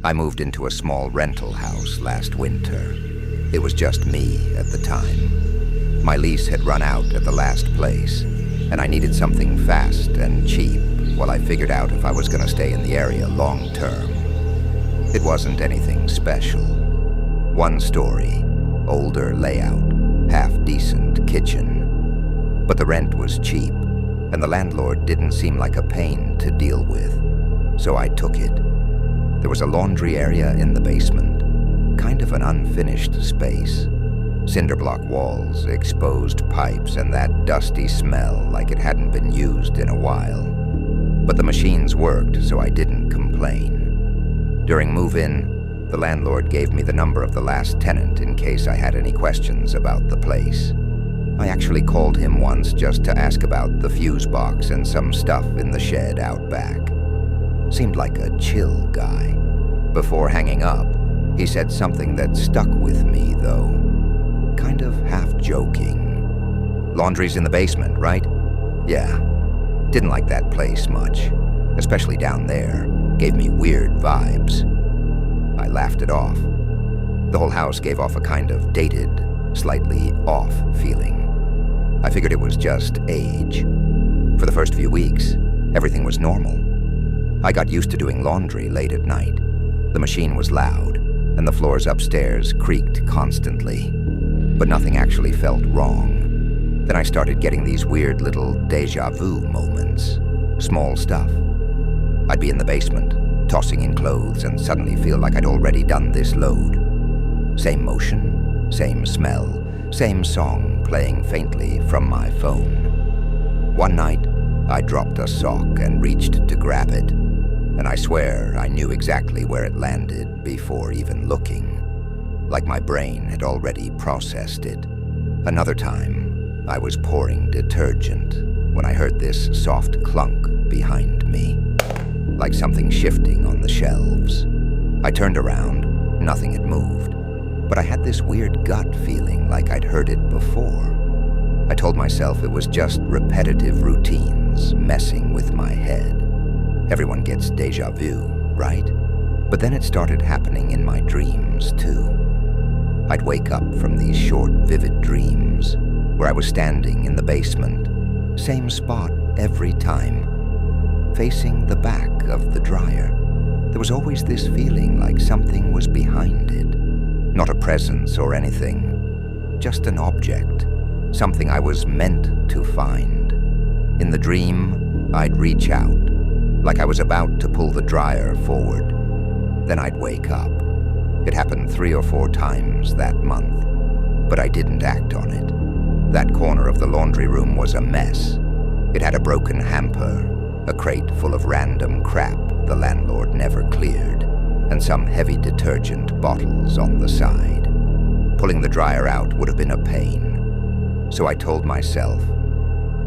I moved into a small rental house last winter. It was just me at the time. My lease had run out at the last place, and I needed something fast and cheap while I figured out if I was going to stay in the area long term. It wasn't anything special. One story, older layout, half-decent kitchen. But the rent was cheap, and the landlord didn't seem like a pain to deal with, so I took it. There was a laundry area in the basement, kind of an unfinished space. Cinder block walls, exposed pipes, and that dusty smell like it hadn't been used in a while. But the machines worked, so I didn't complain. During move-in, the landlord gave me the number of the last tenant in case I had any questions about the place. I actually called him once just to ask about the fuse box and some stuff in the shed out back. Seemed like a chill guy. Before hanging up, he said something that stuck with me, though. Kind of half-joking. "Laundry's in the basement, right?" "Yeah." Didn't like that place much, especially down there. Gave me weird vibes. I laughed it off. The whole house gave off a kind of dated, slightly off feeling. I figured it was just age. For the first few weeks, everything was normal. I got used to doing laundry late at night. The machine was loud, and the floors upstairs creaked constantly. But nothing actually felt wrong. Then I started getting these weird little déjà vu moments. Small stuff. I'd be in the basement, tossing in clothes, and suddenly feel like I'd already done this load. Same motion, same smell, same song playing faintly from my phone. One night, I dropped a sock and reached to grab it, and I swear I knew exactly where it landed before even looking, like my brain had already processed it. Another time, I was pouring detergent when I heard this soft clunk behind me, like something shifting on the shelves. I turned around, nothing had moved, but I had this weird gut feeling like I'd heard it before. I told myself it was just repetitive routines messing with my head. Everyone gets déjà vu, right? But then it started happening in my dreams, too. I'd wake up from these short, vivid dreams where I was standing in the basement, same spot every time, facing the back of the dryer. There was always this feeling like something was behind it. Not a presence or anything, just an object, something I was meant to find. In the dream, I'd reach out, like I was about to pull the dryer forward. Then I'd wake up. It happened 3 or 4 times that month, but I didn't act on it. That corner of the laundry room was a mess. It had a broken hamper, a crate full of random crap the landlord never cleared, and some heavy detergent bottles on the side. Pulling the dryer out would have been a pain. So I told myself,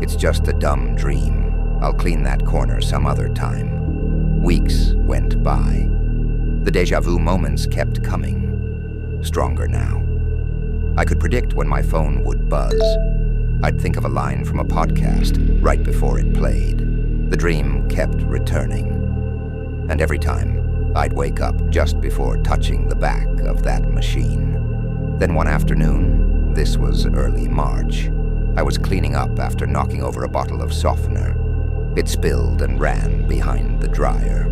it's just a dumb dream. I'll clean that corner some other time. Weeks went by. The déjà vu moments kept coming, stronger now. I could predict when my phone would buzz. I'd think of a line from a podcast right before it played. The dream kept returning. And every time, I'd wake up just before touching the back of that machine. Then one afternoon, this was early March, I was cleaning up after knocking over a bottle of softener. It spilled and ran behind the dryer.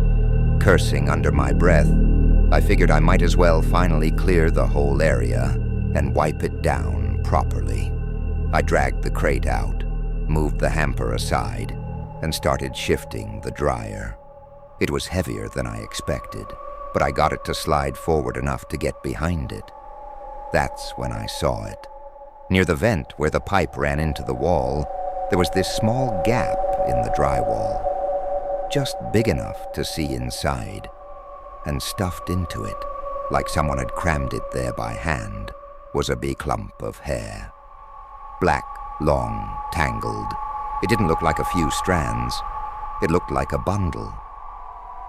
Cursing under my breath, I figured I might as well finally clear the whole area and wipe it down properly. I dragged the crate out, moved the hamper aside, and started shifting the dryer. It was heavier than I expected, but I got it to slide forward enough to get behind it. That's when I saw it. Near the vent where the pipe ran into the wall, there was this small gap in the drywall, just big enough to see inside, and stuffed into it, like someone had crammed it there by hand, was a big clump of hair. Black, long, tangled. It didn't look like a few strands. It looked like a bundle.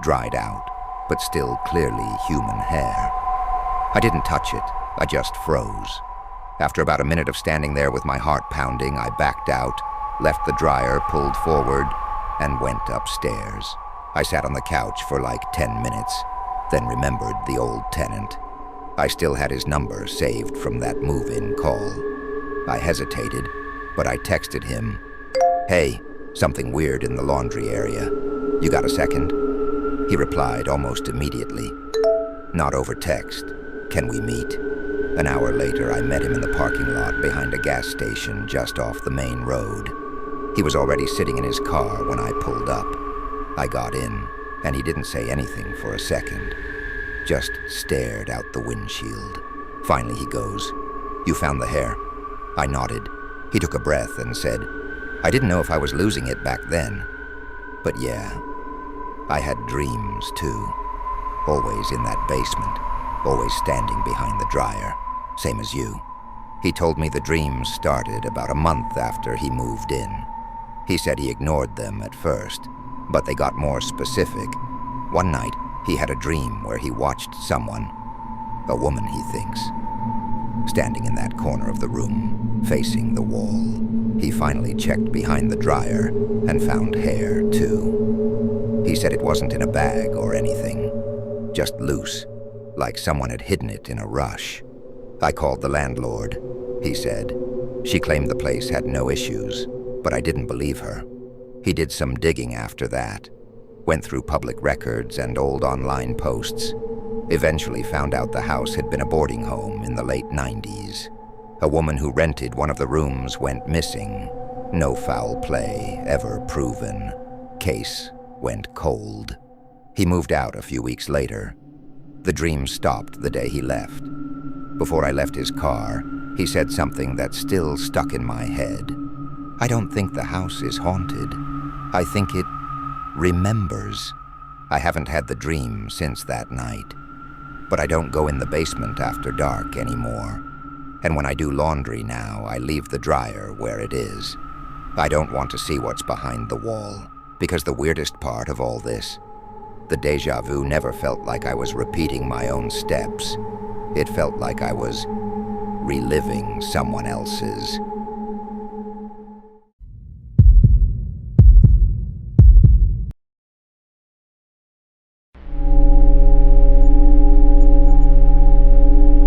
Dried out, but still clearly human hair. I didn't touch it, I just froze. After about a minute of standing there with my heart pounding, I backed out, left the dryer pulled forward, and went upstairs. I sat on the couch for like 10 minutes, then remembered the old tenant. I still had his number saved from that move-in call. I hesitated, but I texted him, "Hey, something weird in the laundry area. You got a second?" He replied almost immediately, "Not over text. Can we meet?" An hour later, I met him in the parking lot behind a gas station just off the main road. He was already sitting in his car when I pulled up. I got in, and he didn't say anything for a second, just stared out the windshield. Finally he goes, "You found the hair?" I nodded. He took a breath and said, "I didn't know if I was losing it back then. But yeah, I had dreams too. Always in that basement, always standing behind the dryer, same as you." He told me the dreams started about a month after he moved in. He said he ignored them at first, but they got more specific. One night, he had a dream where he watched someone, a woman he thinks, standing in that corner of the room, facing the wall. He finally checked behind the dryer and found hair too. He said it wasn't in a bag or anything, just loose, like someone had hidden it in a rush. I called the landlord, he said. She claimed the place had no issues, but I didn't believe her. He did some digging after that, went through public records and old online posts, eventually found out the house had been a boarding home in the late 90s. A woman who rented one of the rooms went missing. No foul play ever proven. Case went cold. He moved out a few weeks later. The dream stopped the day he left. Before I left his car, he said something that still stuck in my head. "I don't think the house is haunted. I think it remembers." I haven't had the dream since that night, but I don't go in the basement after dark anymore. And when I do laundry now, I leave the dryer where it is. I don't want to see what's behind the wall, because the weirdest part of all this, the deja vu never felt like I was repeating my own steps. It felt like I was reliving someone else's.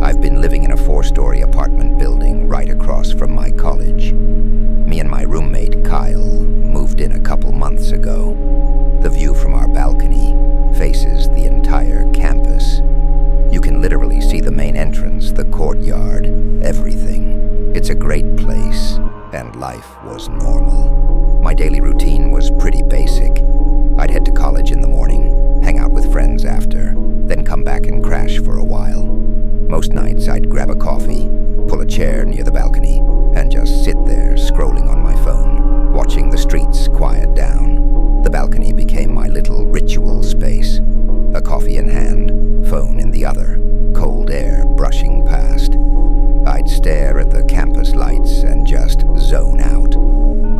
I've been living in a 4-story apartment building right across from my college. Me and my roommate, Kyle, moved in a couple months ago. The view from our balcony faces the entire campus. You can literally see the main entrance, the courtyard, everything. It's a great place, and life was normal. My daily routine was pretty basic. I'd head to college in the morning, hang out with friends after, then come back and crash for a while. Most nights I'd grab a coffee, pull a chair near the balcony, and just sit there scrolling on my phone, watching the streets quiet down. The balcony became my little ritual space. A coffee in hand, phone in the other, cold air brushing past. I'd stare at the campus lights and just zone out.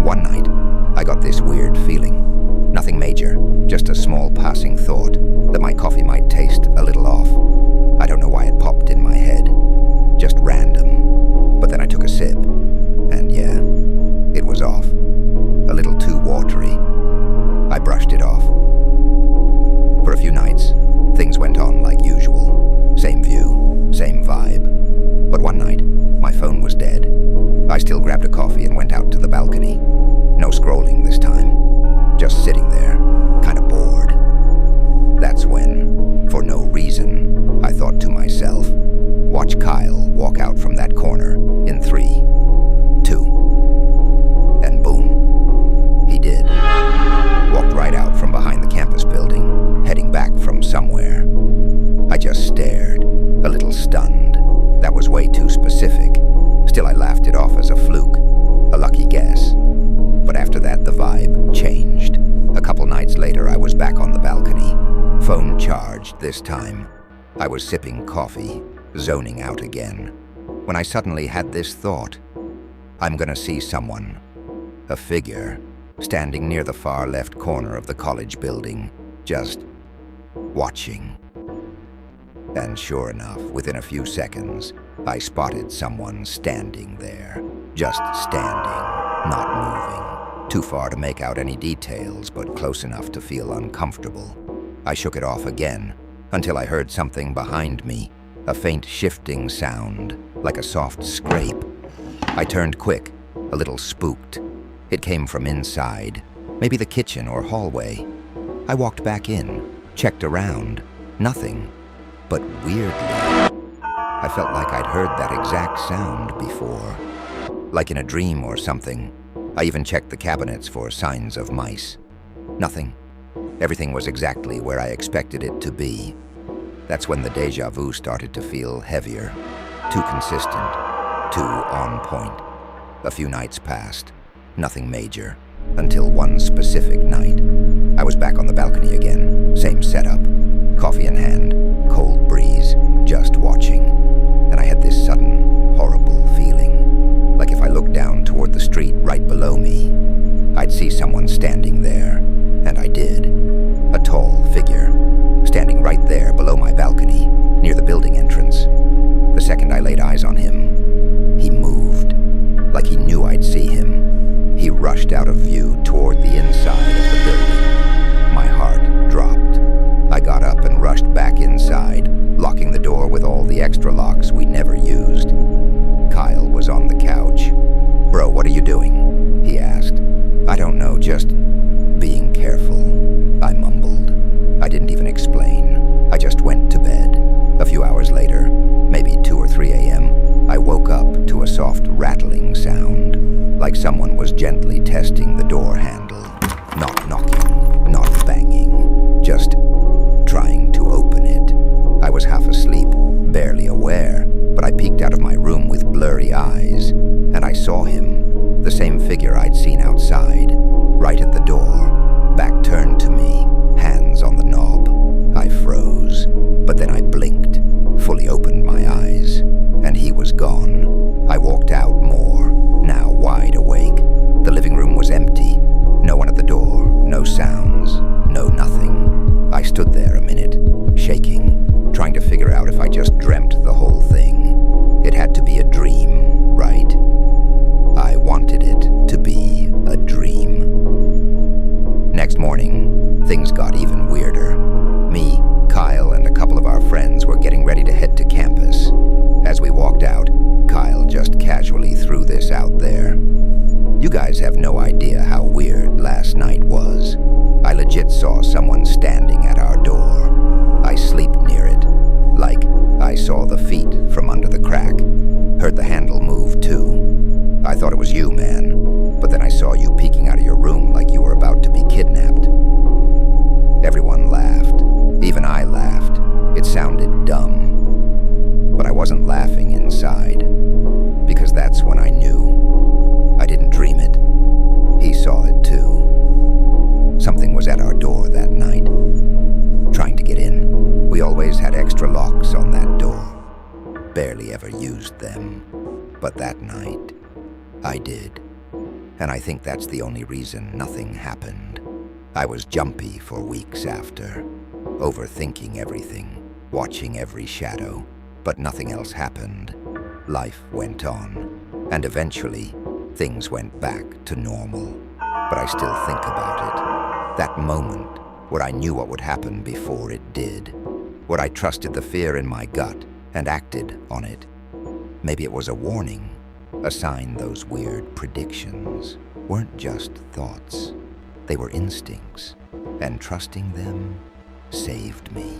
One night, I got this weird feeling. Nothing major, just a small passing thought that my coffee might taste a little off. I don't know why it popped in my head, just random. But then I took a sip, and yeah, it was off. A little too watery. I brushed it off. For a few nights, things went on like usual. Same view, same vibe. But one night, my phone was dead. I still grabbed a coffee and went out to the balcony. No scrolling this time. Just sitting there, kind of bored. That's when, for no reason, I thought to myself, watch Kyle walk out from that corner in 3, 2, and boom, he did. Walked right out from behind the campus building, heading back from somewhere. I just stared, a little stunned. That was way too specific. Still, I laughed it off as a fluke, a lucky guess. But after that, the vibe changed. A couple nights later, I was back on the balcony, phone charged this time. I was sipping coffee, zoning out again, when I suddenly had this thought. I'm gonna see someone, a figure, standing near the far left corner of the college building, just watching. And sure enough, within a few seconds, I spotted someone standing there, just standing, not moving, too far to make out any details, but close enough to feel uncomfortable. I shook it off again, until I heard something behind me, a faint shifting sound, like a soft scrape. I turned quick, a little spooked. It came from inside, maybe the kitchen or hallway. I walked back in, checked around, nothing. But weirdly, I felt like I'd heard that exact sound before. Like in a dream or something. I even checked the cabinets for signs of mice. Nothing. Everything was exactly where I expected it to be. That's when the déjà vu started to feel heavier, too consistent, too on point. A few nights passed, nothing major, until one specific night. I was back on the balcony again, same setup, coffee in hand, cold breeze, just watching. And I had this sudden, horrible feeling, like if I looked down toward the street right below me, I'd see someone standing there, and I did. A tall figure, standing right there below my balcony, near the building entrance. The second I laid eyes on him, he moved, like he knew I'd see him. He rushed out of view toward the inside of the building. My heart dropped. I got up and rushed back inside, locking the door with all the extra locks we'd never used. Kyle was on the couch. "Bro, what are you doing?" he asked. "I don't know, just being careful," I mumbled. I didn't even explain. I just went to bed. A few hours later, maybe 2 or 3 a.m., I woke up to a soft rattling sound, like someone was gently testing the door handle. Not knocking, not banging, just trying to open it. I was half asleep, barely aware, but I peeked out of my room with blurry eyes, and I saw him, the same figure I'd seen outside, right at the door, back turned to me, hands on the knob. I froze, but then I blinked, fully opened my eyes, and he was gone. I walked out more, now wide awake. The living room was empty, no one at the door, no sounds, no nothing. I stood there a minute, shaking, trying to figure out if I just dreamt the whole thing. It had to be a dream, right? I wanted it to be a dream. Next morning, things got even weirder. Me, Kyle, and a couple of our friends were getting ready to head to campus. As we walked out, Kyle just casually threw this out there. "You guys have no idea how weird last night was. I legit saw someone standing at our door. I sleep near it. Like, I saw the feet from under the crack. Heard the handle move too. I thought it was you, man. But then I saw you peeking out of your room like you were about to be kidnapped." Everyone laughed. Even I laughed. It sounded dumb. But I wasn't laughing inside, because that's when I knew. I didn't dream it. He saw it too. Something was at our door that night, trying to get in. We always had extra locks on that door. Barely ever used them. But that night, I did. And I think that's the only reason nothing happened. I was jumpy for weeks after, overthinking everything, watching every shadow, but nothing else happened. Life went on, and eventually, things went back to normal. But I still think about it. That moment where I knew what would happen before it did, where I trusted the fear in my gut and acted on it. Maybe it was a warning, a sign those weird predictions weren't just thoughts. They were instincts, and trusting them saved me.